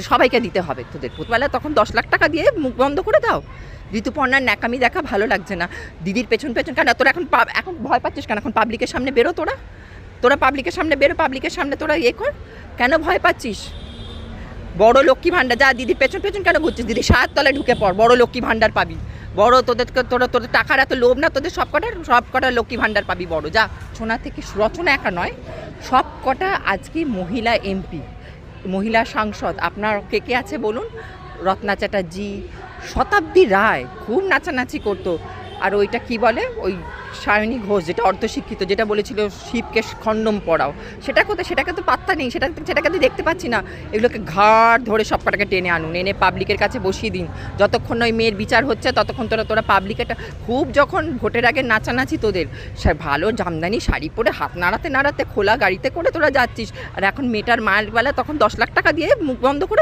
সবাইকে দিতে হবে তোদের প্রতিবেলা, তখন 10 লাখ টাকা দিয়ে মুখ বন্ধ করে দাও। ঋতুপর্ণার ন্যাকামি দেখা ভালো লাগছে না, দিদির পেছন পেছন কেন তোরা এখন এখন ভয় পাচ্ছিস কেন? এখন পাবলিকের সামনে বেরো, তোরা পাবলিকের সামনে বেরো, পাবলিকের সামনে তোরা ইয়ে কর, কেন ভয় পাচ্ছিস? বড় লক্ষ্মী ভাণ্ডার, যা দিদির পেছন পেছন কেন ঘুরছিস? দিদি 7 তলায় ঢুকে পড়, বড় লক্ষ্মী ভাণ্ডার পাবি। বড় তোদের টাকার এত লোভ না তোদের, সব কটা লক্ষ্মী ভাণ্ডার পাবি বড়, যা। সোনা থেকে রচনা একা নয়, সব কটা আজকে মহিলা এমপি, মহিলা সাংসদ আপনার কে কে আছে বলুন? রত্না চ্যাটার্জি, শতাব্দী রায় খুব নাচানাচি করতো। আর ওইটা কি বলে, ওই সায়নী ঘোষ যেটা অর্ধশিক্ষিত, যেটা বলেছিল শিবকে খণ্ডম পড়াও, সেটাকে তো পাত্তা নেই, সেটাকে তো দেখতে পাচ্ছি না। এগুলোকে ঘাড় ধরে সব কটাকে টেনে আনুন, এনে পাবলিকের কাছে বসিয়ে দিন। যতক্ষণ ওই মেয়ের বিচার হচ্ছে ততক্ষণ তোরা পাবলিকেটা খুব, যখন ভোটের আগে নাচানাচি তোদের, সে ভালো জামদানি শাড়ি পরে হাত নাড়াতে নাড়াতে খোলা গাড়িতে করে তোরা যাচ্ছিস, আর এখন মেয়েটার মায়ের বেলা তখন 10 লাখ টাকা দিয়ে মুখ বন্ধ করে